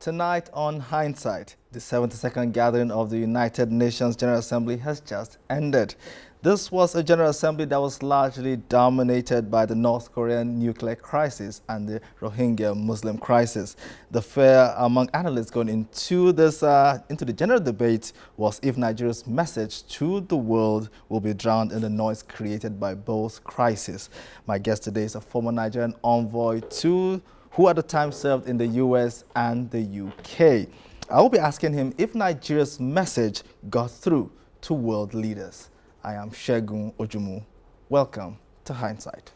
Tonight on Hindsight, the 72nd gathering of the United Nations General Assembly has just ended. This was a General Assembly that was largely dominated by the North Korean nuclear crisis and the Rohingya Muslim crisis. The fear among analysts going into the general debate was if Nigeria's message to the world will be drowned in the noise created by both crises. My guest today is a former Nigerian envoy who at the time served in the US and the UK. I will be asking him if Nigeria's message got through to world leaders. I am SEGUN OJUMU. Welcome to Hindsight.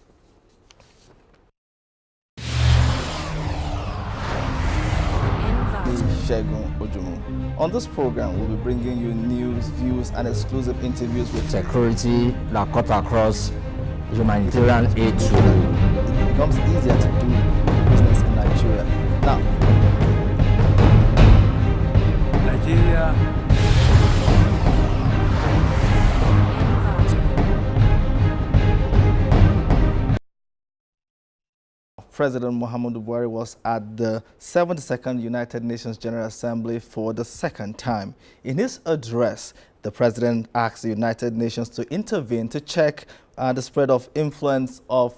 SEGUN OJUMU. On this program, we'll be bringing you news, views, and exclusive interviews with security that cut across humanitarian aid. It becomes easier to do business in Nigeria. Now, Nigeria President Muhammadu Buhari was at the 72nd United Nations General Assembly for the second time. In his address, the president asked the United Nations to intervene to check the spread of influence of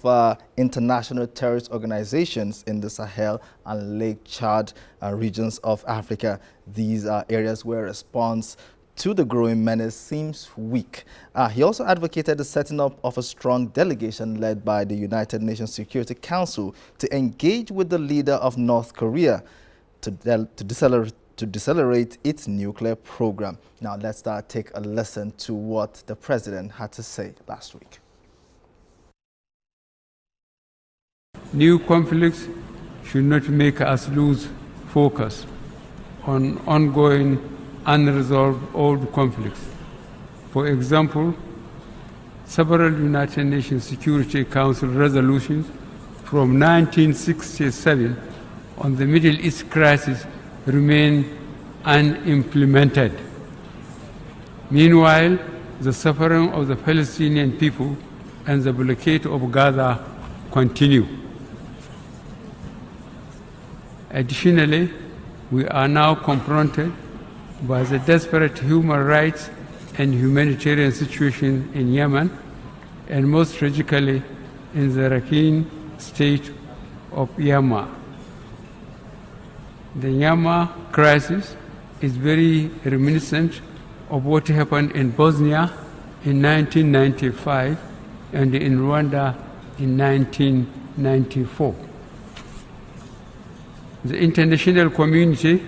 international terrorist organizations in the Sahel and Lake Chad regions of Africa. These are areas where response to the growing menace seems weak. He also advocated the setting up of a strong delegation led by the United Nations Security Council to engage with the leader of North Korea to decelerate its nuclear program. Now let's take a listen to what the president had to say last week. new conflicts should not make us lose focus on ongoing unresolved old conflicts. For example, several United Nations Security Council resolutions from 1967 on the Middle East crisis remain unimplemented. Meanwhile, the suffering of the Palestinian people and the blockade of Gaza continue. Additionally, we are now confronted by the desperate human rights and humanitarian situation in Yemen, and most tragically in the Rakhine state of Yemen. The Yemen crisis is very reminiscent of what happened in Bosnia in 1995 and in Rwanda in 1994. The international community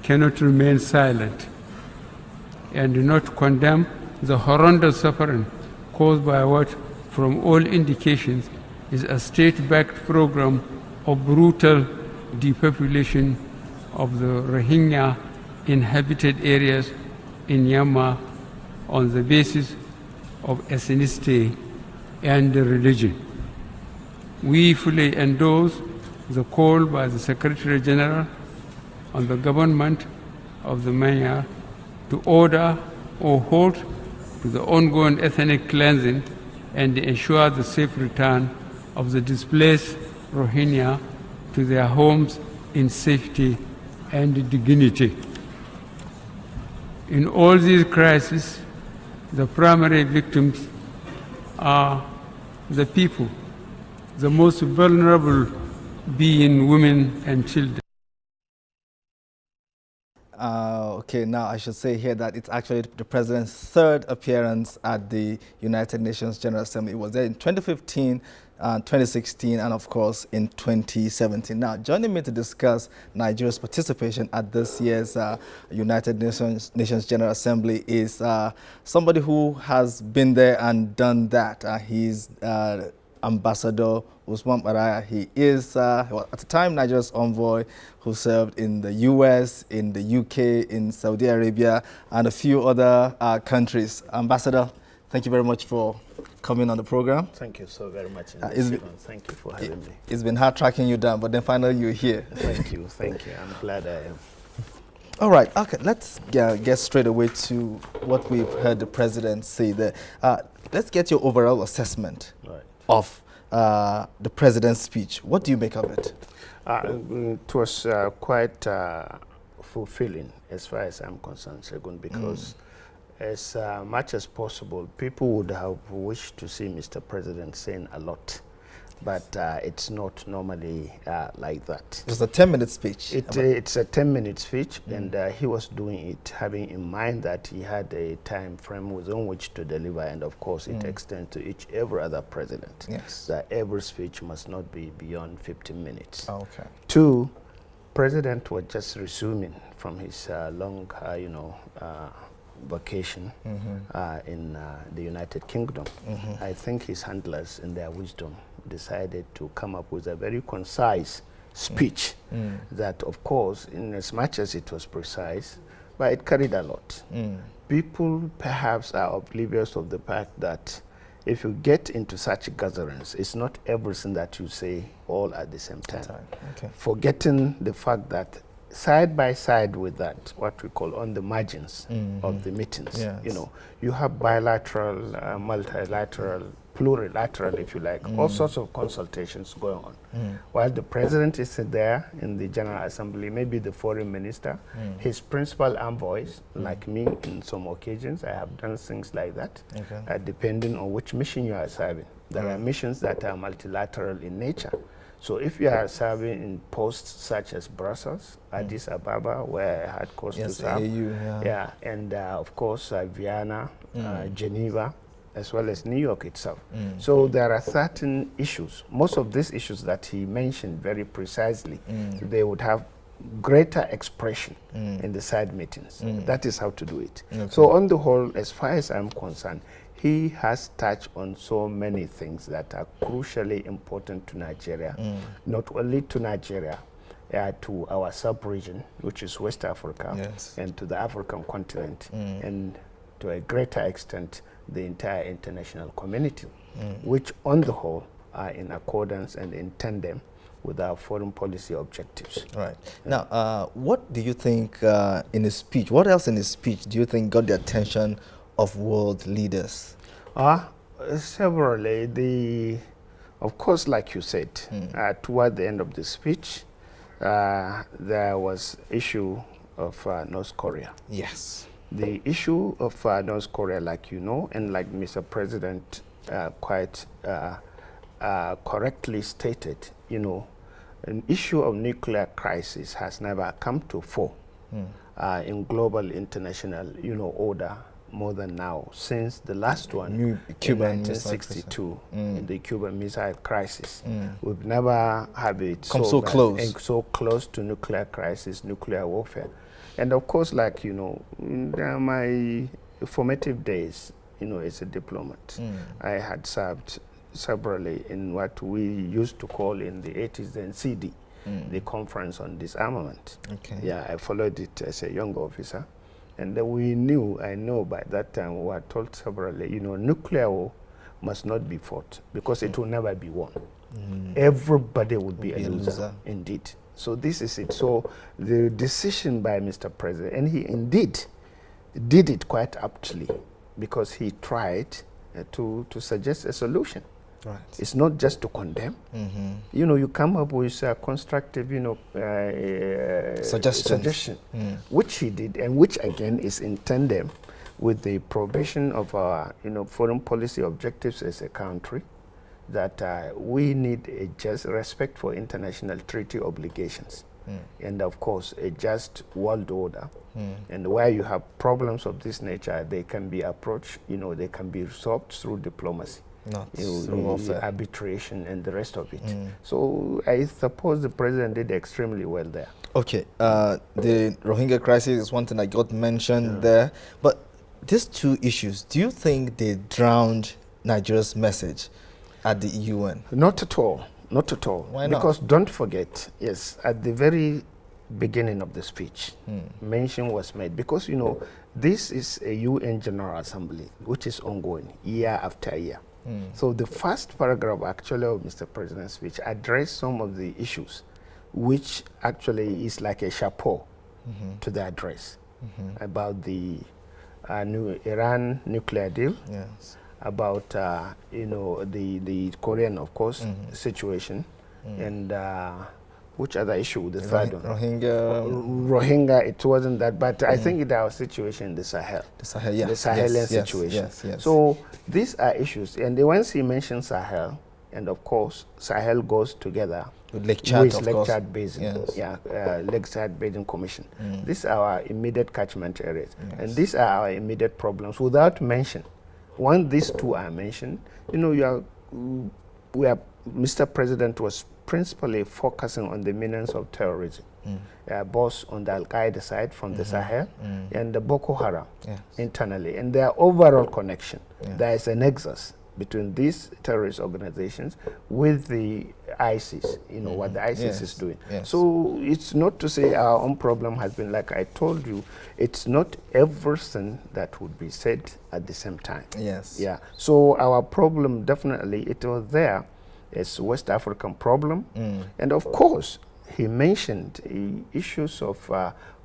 cannot remain silent and do not condemn the horrendous suffering caused by what, from all indications, is a state-backed program of brutal depopulation of the Rohingya inhabited areas in Myanmar on the basis of ethnicity and religion. We fully endorse the call by the Secretary General on the government of the Myanmar to order or halt to the ongoing ethnic cleansing and ensure the safe return of the displaced Rohingya to their homes in safety and dignity. In all these crises, the primary victims are the people, the most vulnerable being women and children. Okay, now I should say here that it's actually the president's third appearance at the United Nations General Assembly. It was there in 2015, 2016, and of course in 2017. Now, joining me to discuss Nigeria's participation at this year's United Nations General Assembly is somebody who has been there and done that. He's Ambassador USMAN BARAYA. He is, well, at the time, Nigeria's envoy who served in the US, in the UK, in Saudi Arabia, and a few other countries. Ambassador, thank you very much for coming on the program. Thank you so very much. Thank you for having me. It's been hard tracking you down, but then finally you're here. Thank you. I'm glad I am. All right, okay, let's get straight away to what we've heard the president say there. Let's get your overall assessment of the president's speech. What do you make of it? It was quite fulfilling as far as I'm concerned, SEGUN, because as much as possible, people would have wished to see Mr. President saying a lot, but it's not normally like that. It was a 10-minute speech. It's a 10-minute speech, and he was doing it having in mind that he had a time frame within which to deliver, and of course it extends to every other president. Yes. That every speech must not be beyond 15 minutes. Okay. Two, President was just resuming from his long, vacation in the United Kingdom. I think his handlers, in their wisdom, decided to come up with a very concise speech that, of course, in as much as it was precise, but it carried a lot. People perhaps are oblivious of the fact that if you get into such gatherings, it's not everything that you say all at the same time. Okay. Forgetting the fact that side by side with that, what we call on the margins of the meetings, you have bilateral, multilateral, plurilateral, if you like, all sorts of consultations going on. While the president is there in the General Assembly, maybe the foreign minister, his principal envoys, like me in some occasions, I have done things like that, depending on which mission you are serving. There are missions that are multilateral in nature. So if you are serving in posts such as Brussels, Addis Ababa, where I had course to serve, and of course Vienna, Geneva, as well as New York itself. So there are certain issues. Most of these issues that he mentioned very precisely, they would have greater expression in the side meetings. That is how to do it. So on the whole, as far as I'm concerned, he has touched on so many things that are crucially important to Nigeria, not only to Nigeria, to our sub-region, which is West Africa, and to the African continent, and to a greater extent, the entire international community, which on the whole are in accordance and in tandem with our foreign policy objectives. Right. Now, what do you think in his speech, what else in his speech do you think got the attention of world leaders? Severally. Of course, like you said, toward the end of the speech, there was issue of North Korea. Yes. The issue of North Korea, like you know, and like Mr. President quite correctly stated, an issue of nuclear crisis has never come to fore in global international, order more than now, since the last one in 1962, the Cuban Missile Crisis. We've never had it come so close to nuclear crisis, nuclear warfare. And of course, like, in my formative days, as a diplomat, I had served severally in what we used to call in the 80s then CD, the Conference on Disarmament. Yeah, I followed it as a young officer. And then I know by that time, we were told severally, nuclear war must not be fought because it will never be won. Everybody would be a loser, indeed. So this is it. So the decision by Mr. President, and he indeed did it quite aptly because he tried to suggest a solution. Right. It's not just to condemn. You come up with a constructive, suggestion, which he did, and which again is in tandem with the provision of our, foreign policy objectives as a country, that we need a just respect for international treaty obligations, and of course a just world order. And where you have problems of this nature, they can be approached, they can be resolved through diplomacy. Not arbitration and the rest of it. So I suppose the president did extremely well there. Okay, the Rohingya crisis is one thing that got mentioned there, but these two issues, do you think they drowned Nigeria's message at the UN? Not at all, not at all. Why not? Because don't forget, yes, at the very beginning of the speech, mention was made, because this is a UN General Assembly which is ongoing year after year. So the first paragraph actually of Mr. President's speech addressed some of the issues, which actually is like a chapeau to the address about the new Iran nuclear deal, about the Korean, of course, situation, and which other issue? The third one. Rohingya. It wasn't that, but I think it's our situation in the Sahel. The Sahel, yeah. The Sahelian situation. So these are issues. And once he mentioned Sahel, and of course, Sahel goes together with Lake Chad, Lake Chad Basin, Lake Chad Basin Commission. These are our immediate catchment areas, and these are our immediate problems. Without mention, when these two are mentioned, you know, Mr. President was principally focusing on the menace of terrorism, both on the Al Qaeda side from the Sahel and the Boko Haram internally, and their overall connection. There is a nexus between these terrorist organizations with the ISIS, you know, what the ISIS is doing. So it's not to say our own problem has been, like I told you, it's not everything that would be said at the same time. So our problem, definitely, it was there. It's a West African problem. And of course, he mentioned issues of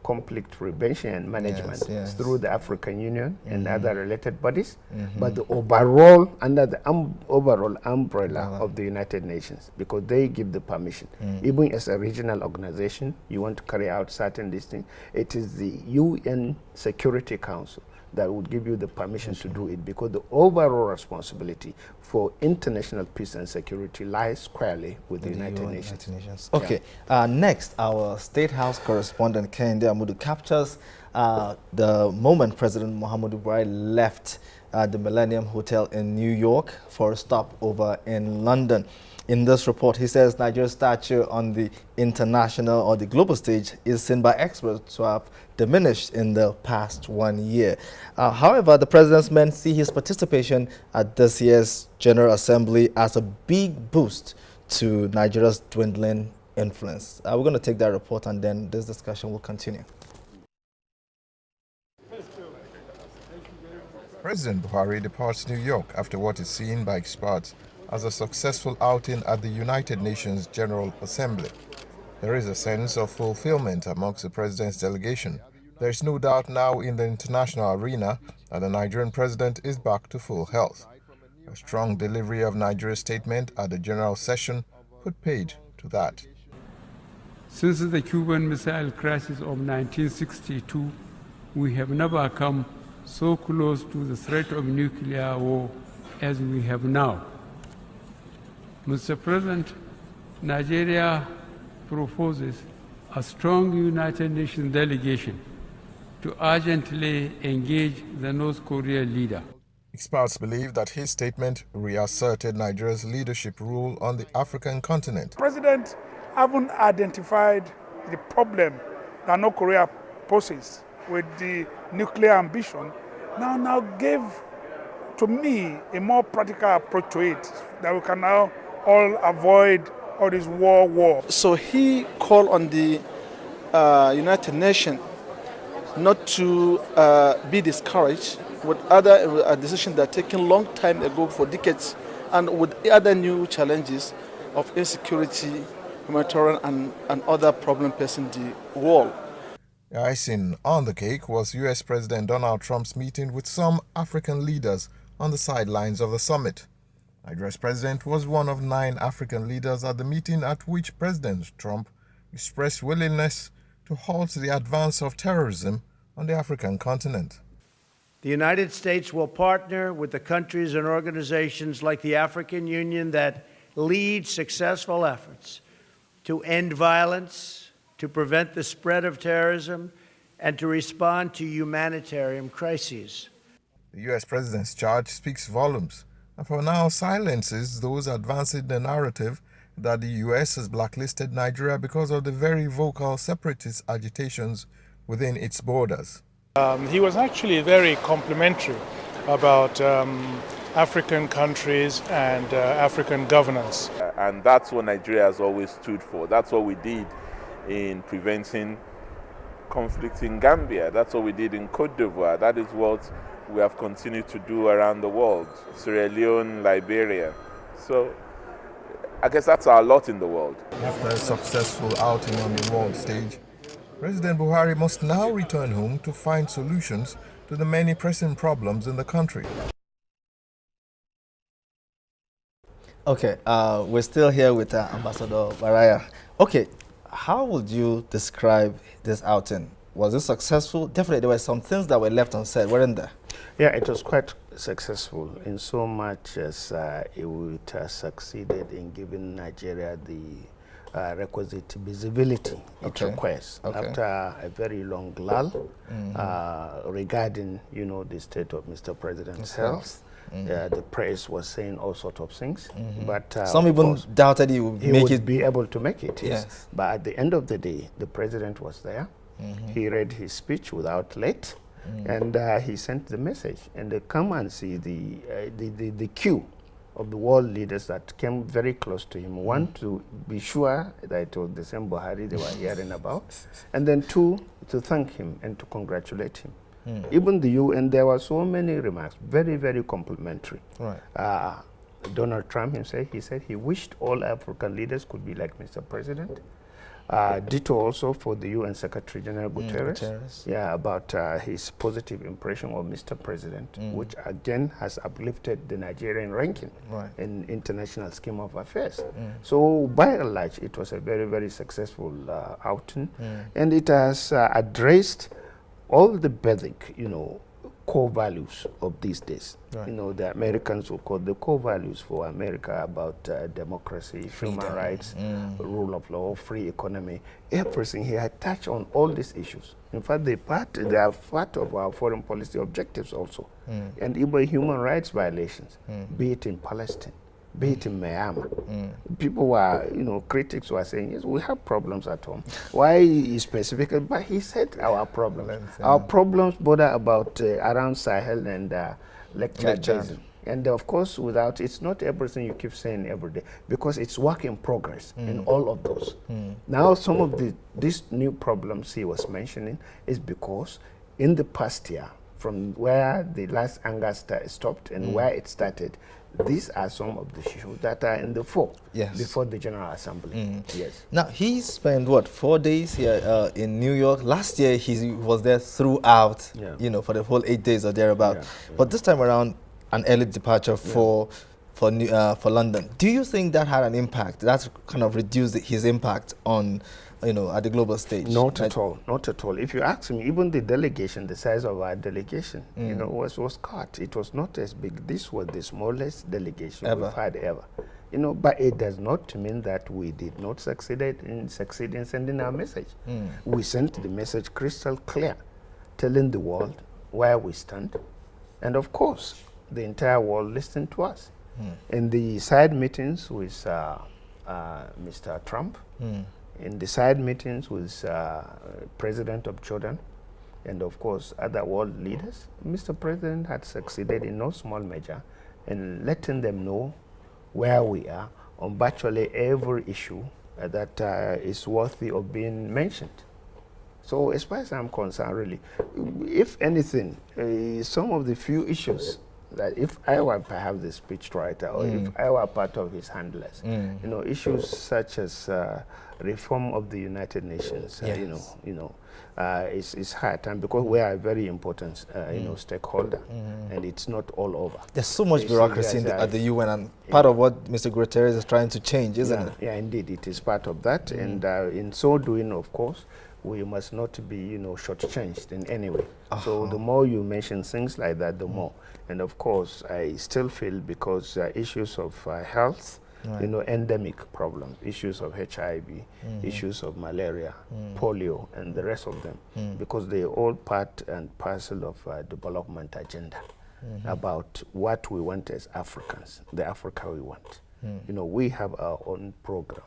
conflict prevention and management through the African Union and other related bodies, but the overall, under the overall umbrella of the United Nations, because they give the permission. Even as a regional organization, you want to carry out certain things, it is the UN Security Council that would give you the permission to do it, because the overall responsibility for international peace and security lies squarely with the United Nations. Okay, next, our State House correspondent, Kende Amudu, captures the moment President Muhammadu Buhari left the Millennium Hotel in New York for a stopover in London. In this report, he says Nigeria's stature on the international or the global stage is seen by experts to have diminished in the past 1 year. However, the president's men see his participation at this year's General Assembly as a big boost to Nigeria's dwindling influence. We're going to take that report and then this discussion will continue. President Buhari departs New York after what is seen by experts as a successful outing at the United Nations General Assembly. There is a sense of fulfillment amongst the president's delegation. There is no doubt now in the international arena that the Nigerian president is back to full health. A strong delivery of Nigeria's statement at the general session put paid to that. Since the Cuban Missile Crisis of 1962, we have never come so close to the threat of nuclear war as we have now. Mr. President, Nigeria proposes a strong United Nations delegation to urgently engage the North Korean leader. Experts believe that his statement reasserted Nigeria's leadership role on the African continent. The President haven't identified the problem that North Korea poses with the nuclear ambition, now gave to me a more practical approach to it, that we can now all avoid all this war. So he called on the United Nations not to be discouraged with other decisions that are taken long time ago for decades, and with other new challenges of insecurity, humanitarian and other problems facing the world. The icing on the cake was U.S. President Donald Trump's meeting with some African leaders on the sidelines of the summit. Nigeria's president was one of 9 African leaders at the meeting, at which President Trump expressed willingness to halt the advance of terrorism on the African continent. The United States will partner with the countries and organizations like the African Union that lead successful efforts to end violence, to prevent the spread of terrorism, and to respond to humanitarian crises. The U.S. president's charge speaks volumes, and for now silences those advancing the narrative that the U.S. has blacklisted Nigeria because of the very vocal separatist agitations within its borders. He was actually very complimentary about African countries and African governance. And that's what Nigeria has always stood for. That's what we did in preventing conflict in Gambia. That's what we did in Cote d'Ivoire. That is what we have continued to do around the world. Sierra Leone, Liberia. So I guess that's our lot in the world. After a successful outing on the world stage, President Buhari must now return home to find solutions to the many pressing problems in the country. Okay, we're still here with Ambassador Baraya. Okay, How would you describe this outing? Was it successful? Definitely, there were some things that were left unsaid, weren't there? Yeah, it was quite successful in so much as it has succeeded in giving Nigeria the requisite visibility it requires after a very long lull regarding, the state of Mr. President's health. The press was saying all sorts of things, but some even doubted he would be able to make it. Yes. But at the end of the day, the president was there. He read his speech without let, and he sent the message. And they come and see the queue of the world leaders that came very close to him. One, to be sure that it was the same Buhari they were hearing about, and then two, to thank him and to congratulate him. Even the UN, there were so many remarks, very, very complimentary. Right. Donald Trump himself, he said he wished all African leaders could be like Mr. President. Ditto also for the UN Secretary General Guterres. Yeah, about his positive impression of Mr. President, which again has uplifted the Nigerian ranking in international scheme of affairs. So by and large, it was a very, very successful outing, and it has addressed all the basic, core values of these days. Right. The Americans will call the core values for America about democracy, human rights, rule of law, free economy, everything. He had touched on all these issues. In fact, they are part of our foreign policy objectives also. And even human rights violations, be it in Palestine, be it in Myanmar. People were, critics were saying, yes, we have problems at home. Why specifically? But he said our problems. Our problems border about around Sahel and Lake Chad Basin. And of course, it's not everything you keep saying every day, because it's work in progress in all of those. Now, some of these new problems he was mentioning is because in the past year, from where the last anger stopped and where it started, these are some of the issues that are in the fore before the General Assembly. Yes. Now, he spent, 4 days here in New York. Last year, he was there throughout, for the whole 8 days or thereabout. But this time around, an early departure for London. Do you think that had an impact? That kind of reduced his impact on, at the global stage? Not at all. Not at all. If you ask me, even the delegation, the size of our delegation, was cut. It was not as big. This was the smallest delegation we've had ever. But it does not mean that we did not succeed in sending our message. We sent the message crystal clear, telling the world where we stand. And of course, the entire world listened to us. In the side meetings with Mr. Trump, in the side meetings with President of Jordan, and of course other world leaders, Mr. President had succeeded in no small measure in letting them know where we are on virtually every issue that is worthy of being mentioned. So as far as I'm concerned, really, if anything, some of the few issues that if I were perhaps the speechwriter or if I were part of his handlers, issues such as reform of the United Nations, it's hard, and because we are a very important, stakeholder, and it's not all over. There's so much bureaucracy at the UN, and part of what Mr. Guterres is trying to change, isn't it? Yeah, indeed, it is part of that, and in so doing, of course, we must not be, shortchanged in any way. So the more you mention things like that, the more. And of course, I still feel because issues of health, endemic problems, issues of HIV, issues of malaria, polio, and the rest of them, because they're all part and parcel of development agenda about what we want as Africans, the Africa we want. We have our own program,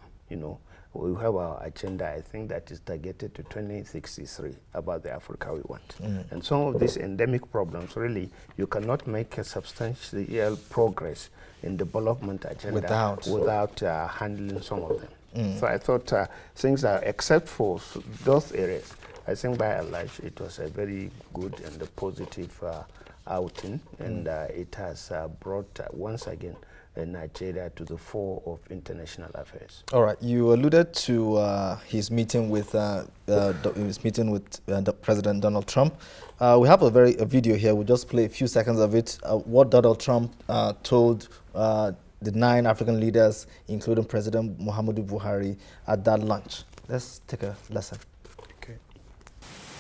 we have our agenda, I think, that is targeted to 2063 about the Africa we want. And some of these endemic problems, really, you cannot make a substantial progress in development agenda without handling some of them. So I thought things are, except for those areas, I think by and large it was a very good and a positive outing, and it has brought once again Nigeria to the fore of international affairs. All right, you alluded to his meeting with President Donald Trump. We have a video here. We'll just play a few seconds of it. What Donald Trump told the 9 African leaders, including President Muhammadu Buhari, at that lunch. Let's take a lesson. Okay.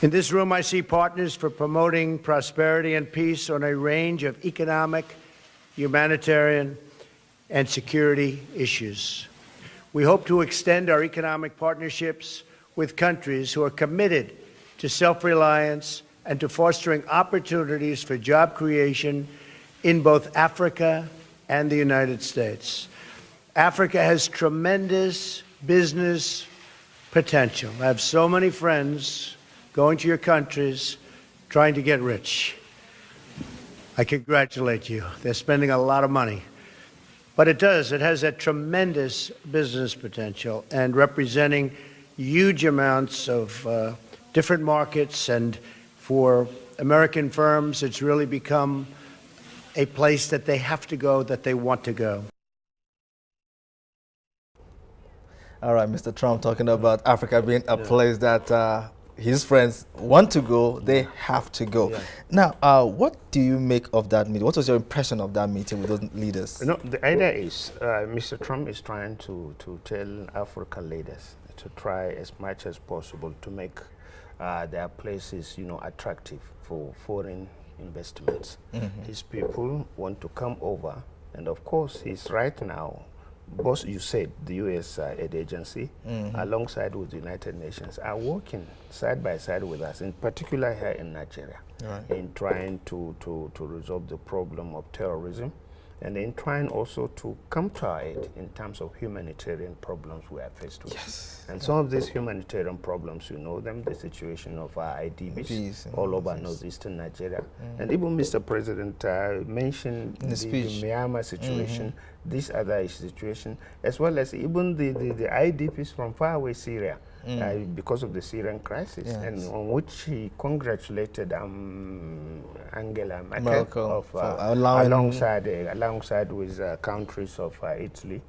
In this room, I see partners for promoting prosperity and peace on a range of economic, humanitarian, and security issues. We hope to extend our economic partnerships with countries who are committed to self-reliance and to fostering opportunities for job creation in both Africa and the United States. Africa has tremendous business potential. I have so many friends going to your countries trying to get rich. I congratulate you. They're spending a lot of money. But it has a tremendous business potential and representing huge amounts of different markets, and for American firms, it's really become a place that they have to go, that they want to go. All right, Mr. Trump talking about Africa being a place that his friends want to go, they have to go. Yeah. Now, what do you make of that meeting? What was your impression of that meeting with those leaders? No, the idea is Mr. Trump is trying to tell African leaders to try as much as possible to make their places, attractive for foreign investments. Mm-hmm. His people want to come over, and of course, he's right now. Both, you said, the U.S. aid agency, alongside with the United Nations, are working side by side with us, in particular here in Nigeria, in trying to resolve the problem of terrorism, and in trying also to come to our aid in terms of humanitarian problems we are faced with. Yes. And some of these humanitarian problems, you know them, the situation of our IDBs all over northeastern Nigeria. And even Mr. President mentioned the Myanmar situation, this other situation, as well as even the IDPs from faraway Syria. Because of the Syrian crisis, and on which he congratulated Angela Merkel of alongside with countries of Italy,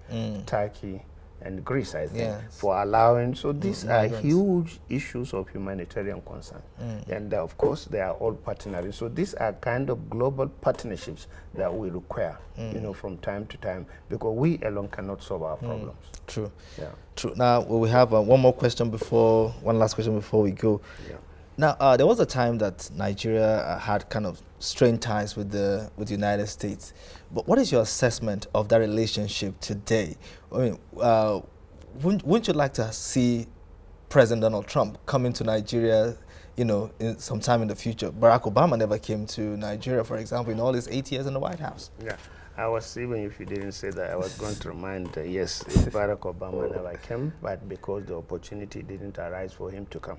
Turkey, and Greece, I think, for allowing. So these are huge issues of humanitarian concern, and of course they are all partnering. So these are kind of global partnerships that we require, from time to time, because we alone cannot solve our problems. True. Yeah. True. Now we have one last question before we go. Yeah. Now there was a time that Nigeria had kind of strained ties with the United States. But what is your assessment of that relationship today? I mean, wouldn't you like to see President Donald Trump come into Nigeria, sometime in the future? Barack Obama never came to Nigeria, for example, in all his 8 years in the White House. Yeah. I was, even if you didn't say that, I was going to remind, yes, Barack Obama never came, but because the opportunity didn't arise for him to come.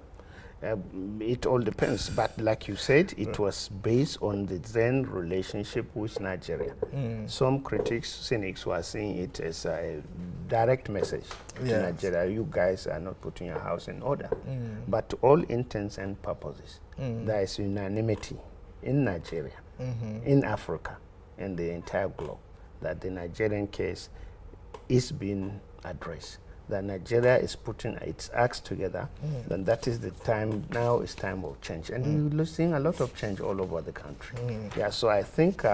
It all depends, but like you said, it was based on the then relationship with Nigeria. Some critics, cynics, were seeing it as a direct message to Nigeria. You guys are not putting your house in order. But to all intents and purposes, there is unanimity in Nigeria, in Africa, and the entire globe, that the Nigerian case is being addressed. That Nigeria is putting its acts together, then that is the time. Now is time of change, and we're seeing a lot of change all over the country. Yeah, so I think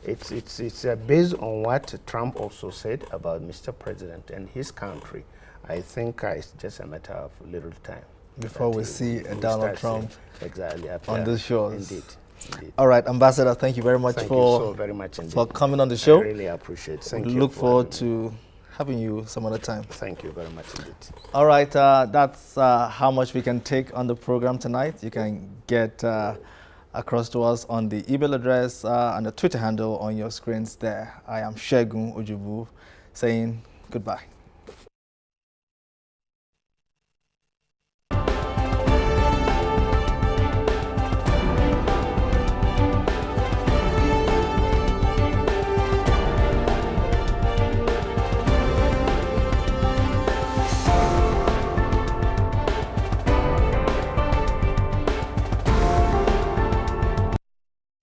it's based on what Trump also said about Mr. President and his country. I think it's just a matter of little time before we see Donald Trump on the shores. Indeed. All right, Ambassador, thank you very much for coming on the show. I really appreciate it. Thank you. Look forward to having you some other time. Thank you very much indeed. All right, that's how much we can take on the program tonight. You can get across to us on the email address and the Twitter handle on your screens there. I am SEGUN saying goodbye.